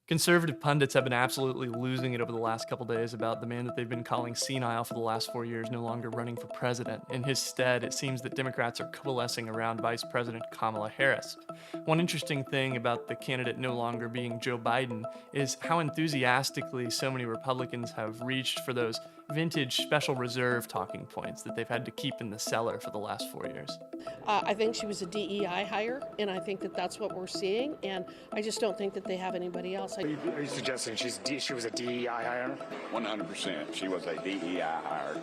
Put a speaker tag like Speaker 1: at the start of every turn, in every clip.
Speaker 1: Conservative pundits have been absolutely losing it over the last couple days about the man that they've been calling senile for the last 4 years no longer running for president. In his stead, it seems that Democrats are coalescing around Vice President Kamala Harris. One interesting thing about the candidate no longer being Joe Biden is how enthusiastically so many Republicans have reached for those vintage special reserve talking points that they've had to keep in the cellar for the last 4 years.
Speaker 2: I think she was a DEI hire, and I think that that's what we're seeing, and I just don't think that they have anybody else.
Speaker 3: Are you suggesting she was a DEI hire?
Speaker 4: 100%. She was a DEI hire.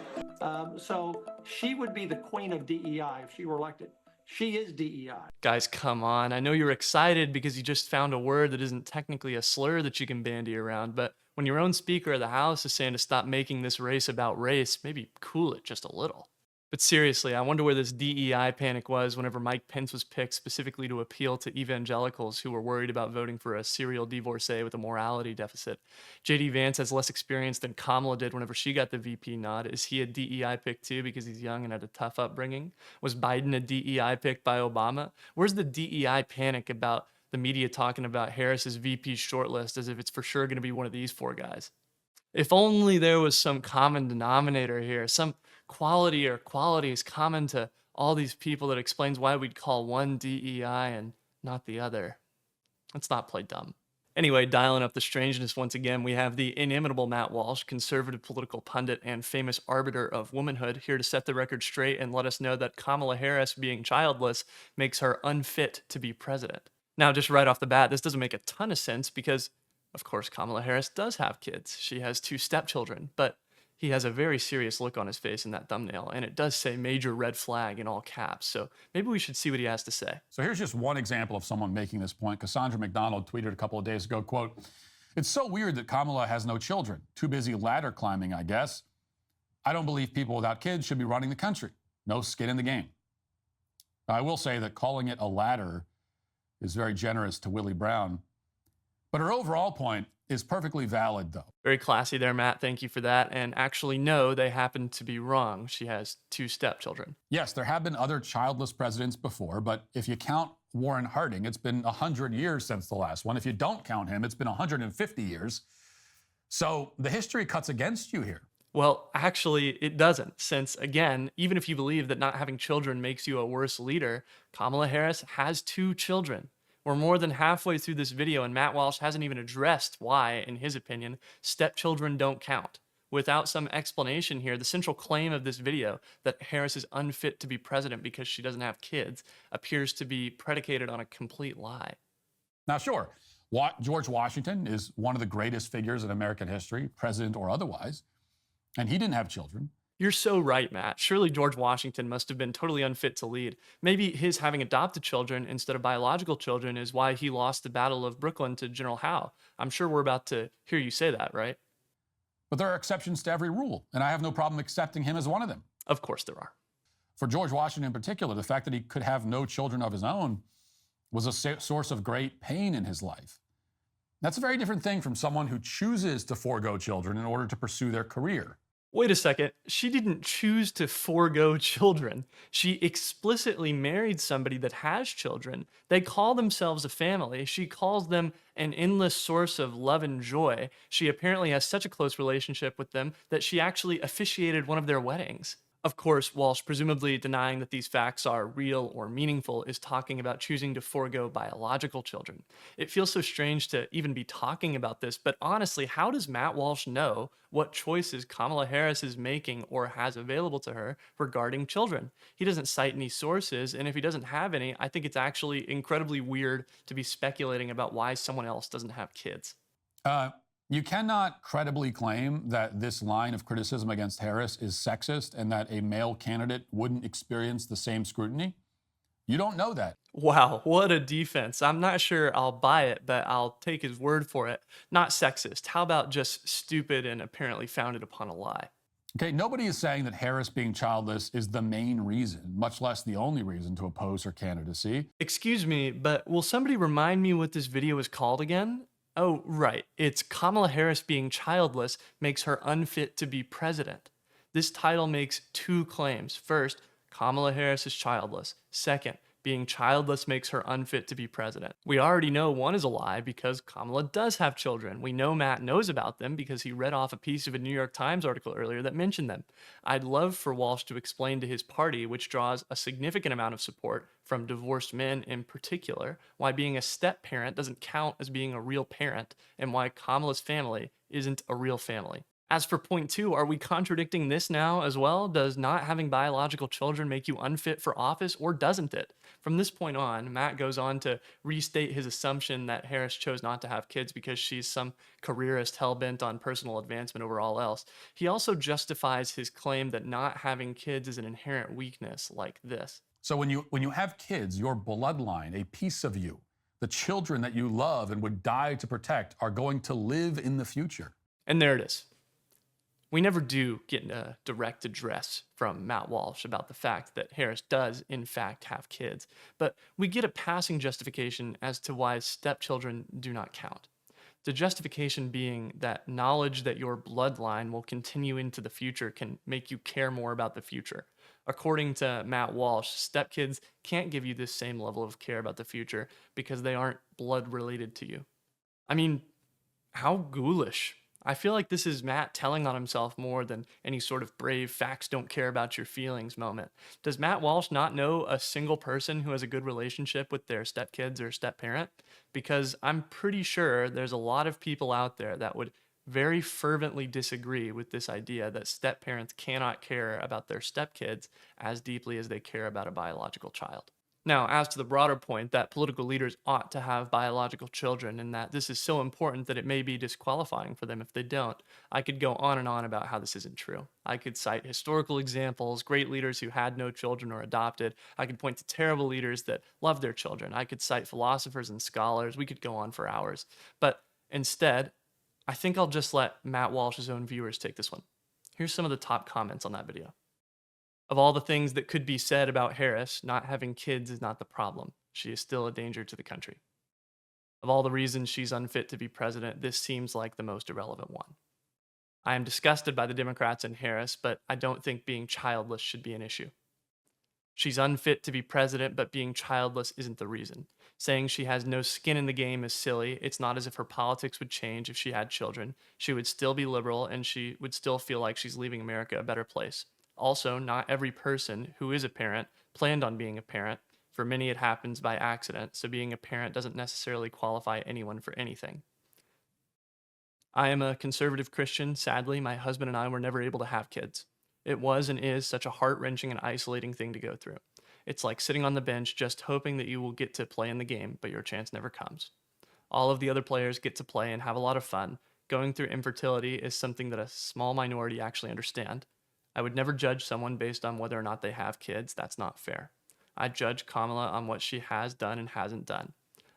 Speaker 5: So she would be the queen of DEI if she were elected. She is DEI.
Speaker 1: Guys, come on. I know you're excited because you just found a word that isn't technically a slur that you can bandy around, but when your own Speaker of the House is saying to stop making this race about race, maybe cool it just a little. But seriously, I wonder where this DEI panic was whenever Mike Pence was picked specifically to appeal to evangelicals who were worried about voting for a serial divorcee with a morality deficit. JD Vance has less experience than Kamala did whenever she got the VP nod. Is he a DEI pick too because he's young and had a tough upbringing? Was Biden a DEI pick by Obama? Where's the DEI panic about the media talking about Harris's VP shortlist as if it's for sure going to be one of these four guys? If only there was some common denominator here, some quality or qualities common to all these people that explains why we'd call one DEI and not the other. Let's not play dumb. Anyway, dialing up the strangeness once again, we have the inimitable Matt Walsh, conservative political pundit and famous arbiter of womanhood, here to set the record straight and let us know that Kamala Harris being childless makes her unfit to be president. Now, just right off the bat, this doesn't make a ton of sense because, of course, Kamala Harris does have kids. She has 2 stepchildren, but he has a very serious look on his face in that thumbnail, and it does say major red flag in all caps. So maybe we should see what he has to say.
Speaker 6: So here's just one example of someone making this point. Cassandra McDonald tweeted a couple of days ago, quote, "It's so weird that Kamala has no children. Too busy ladder climbing, I guess. I don't believe people without kids should be running the country. No skin in the game." I will say that calling it a ladder is very generous to Willie Brown. But her overall point is perfectly valid, though.
Speaker 1: Very classy there, Matt. Thank you for that. And actually, no, they happen to be wrong. She has 2 stepchildren.
Speaker 6: Yes, there have been other childless presidents before, but if you count Warren Harding, it's been 100 years since the last one. If you don't count him, it's been 150 years. So the history cuts against you here.
Speaker 1: Well, actually, it doesn't, since, again, even if you believe that not having children makes you a worse leader, Kamala Harris has 2 children. We're more than halfway through this video, and Matt Walsh hasn't even addressed why, in his opinion, stepchildren don't count. Without some explanation here, the central claim of this video, that Harris is unfit to be president because she doesn't have kids, appears to be predicated on a complete lie.
Speaker 6: Now, sure, George Washington is one of the greatest figures in American history, president or otherwise, and he didn't have children.
Speaker 1: You're so right, Matt. Surely George Washington must have been totally unfit to lead. Maybe his having adopted children instead of biological children is why he lost the Battle of Brooklyn to General Howe. I'm sure we're about to hear you say that, right?
Speaker 6: But there are exceptions to every rule, and I have no problem accepting him as one of them.
Speaker 1: Of course there are.
Speaker 6: For George Washington in particular, the fact that he could have no children of his own was a source of great pain in his life. That's a very different thing from someone who chooses to forego children in order to pursue their career.
Speaker 1: Wait a second. She didn't choose to forego children. She explicitly married somebody that has children. They call themselves a family. She calls them an endless source of love and joy. She apparently has such a close relationship with them that she actually officiated one of their weddings. Of course, Walsh, presumably denying that these facts are real or meaningful, is talking about choosing to forego biological children. It feels so strange to even be talking about this, but honestly, how does Matt Walsh know what choices Kamala Harris is making or has available to her regarding children? He doesn't cite any sources, and if he doesn't have any, I think it's actually incredibly weird to be speculating about why someone else doesn't have kids.
Speaker 6: You cannot credibly claim that this line of criticism against Harris is sexist and that a male candidate wouldn't experience the same scrutiny. You don't know that.
Speaker 1: Wow, what a defense. I'm not sure I'll buy it, but I'll take his word for it. Not sexist. How about just stupid and apparently founded upon a lie?
Speaker 6: Okay, nobody is saying that Harris being childless is the main reason, much less the only reason to oppose her candidacy.
Speaker 1: Excuse me, but will somebody remind me what this video is called again? Oh, right. It's Kamala Harris being childless makes her unfit to be president. This title makes 2 claims. First, Kamala Harris is childless. Second, Being childless makes her unfit to be president. We already know one is a lie because Kamala does have children. We know Matt knows about them because he read off a piece of a New York Times article earlier that mentioned them. I'd love for Walsh to explain to his party, which draws a significant amount of support from divorced men in particular, why being a step parent doesn't count as being a real parent and why Kamala's family isn't a real family. As for point 2, are we contradicting this now as well? Does not having biological children make you unfit for office, or doesn't it? From this point on, Matt goes on to restate his assumption that Harris chose not to have kids because she's some careerist hell-bent on personal advancement over all else. He also justifies his claim that not having kids is an inherent weakness like this.
Speaker 6: So when you have kids, your bloodline, a piece of you, the children that you love and would die to protect, are going to live in the future.
Speaker 1: And there it is. We never do get a direct address from Matt Walsh about the fact that Harris does, in fact, have kids, but we get a passing justification as to why stepchildren do not count. The justification being that knowledge that your bloodline will continue into the future can make you care more about the future. According to Matt Walsh, stepkids can't give you this same level of care about the future because they aren't blood related to you. I mean, how ghoulish. I feel like this is Matt telling on himself more than any sort of brave facts don't care about your feelings moment. Does Matt Walsh not know a single person who has a good relationship with their stepkids or step-parent? Because I'm pretty sure there's a lot of people out there that would very fervently disagree with this idea that step-parents cannot care about their stepkids as deeply as they care about a biological child. Now, as to the broader point that political leaders ought to have biological children and that this is so important that it may be disqualifying for them if they don't, I could go on and on about how this isn't true. I could cite historical examples, great leaders who had no children or adopted. I could point to terrible leaders that loved their children. I could cite philosophers and scholars. We could go on for hours. But instead, I think I'll just let Matt Walsh's own viewers take this one. Here's some of the top comments on that video. Of all the things that could be said about Harris, not having kids is not the problem. She is still a danger to the country. Of all the reasons she's unfit to be president, this seems like the most irrelevant one. I am disgusted by the Democrats and Harris, but I don't think being childless should be an issue. She's unfit to be president, but being childless isn't the reason. Saying she has no skin in the game is silly. It's not as if her politics would change if she had children. She would still be liberal, and she would still feel like she's leaving America a better place. Also, not every person who is a parent planned on being a parent. For many, it happens by accident, so being a parent doesn't necessarily qualify anyone for anything. I am a conservative Christian. Sadly, my husband and I were never able to have kids. It was and is such a heart-wrenching and isolating thing to go through. It's like sitting on the bench just hoping that you will get to play in the game, but your chance never comes. All of the other players get to play and have a lot of fun. Going through infertility is something that a small minority actually understand. I would never judge someone based on whether or not they have kids. That's not fair. I judge Kamala on what she has done and hasn't done.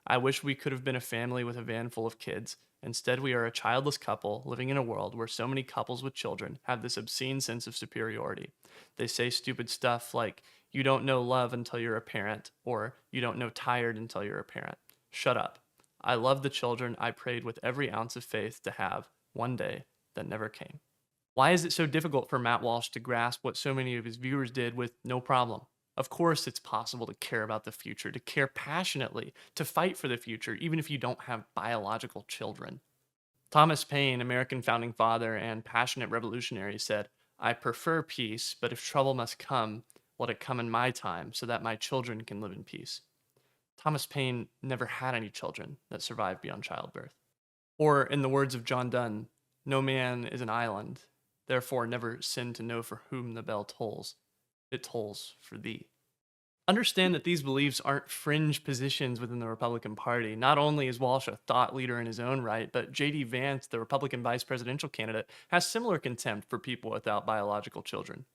Speaker 1: I wish we could have been a family with a van full of kids. Instead, we are a childless couple living in a world where so many couples with children have this obscene sense of superiority. They say stupid stuff like, you don't know love until you're a parent, or you don't know tired until you're a parent. Shut up. I love the children I prayed with every ounce of faith to have one day that never came. Why is it so difficult for Matt Walsh to grasp what so many of his viewers did with no problem? Of course it's possible to care about the future, to care passionately, to fight for the future, even if you don't have biological children. Thomas Paine, American founding father and passionate revolutionary, said, "I prefer peace, but if trouble must come, let it come in my time so that my children can live in peace." Thomas Paine never had any children that survived beyond childbirth. Or, in the words of John Donne, "No man is an island. Therefore, never sin to know for whom the bell tolls. It tolls for thee." Understand that these beliefs aren't fringe positions within the Republican Party. Not only is Walsh a thought leader in his own right, but JD Vance, the Republican vice presidential candidate, has similar contempt for people without biological children.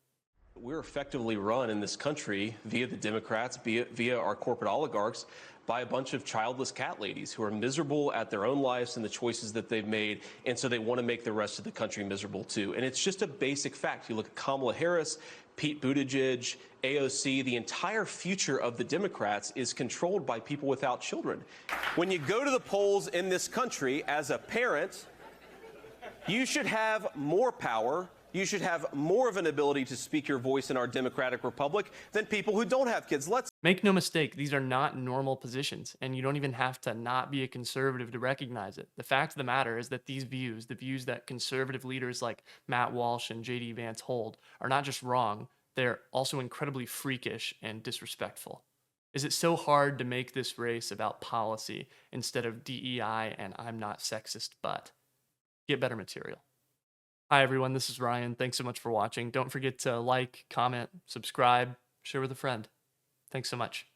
Speaker 7: We're effectively run in this country via the Democrats, via our corporate oligarchs, by a bunch of childless cat ladies who are miserable at their own lives and the choices that they've made, and so they want to make the rest of the country miserable too. And it's just a basic fact. You look at Kamala Harris, Pete Buttigieg, AOC, the entire future of the Democrats is controlled by people without children. When you go to the polls in this country as a parent, you should have more power You should have more of an ability to speak your voice in our democratic republic than people who don't have kids. Let's
Speaker 1: Make no mistake, these are not normal positions, and you don't even have to not be a conservative to recognize it. The fact of the matter is that these views, the views that conservative leaders like Matt Walsh and JD Vance hold, are not just wrong, they're also incredibly freakish and disrespectful. Is it so hard to make this race about policy instead of DEI and I'm not sexist but? Get better material. Hi everyone, this is Ryan. Thanks so much for watching. Don't forget to like, comment, subscribe, share with a friend. Thanks so much.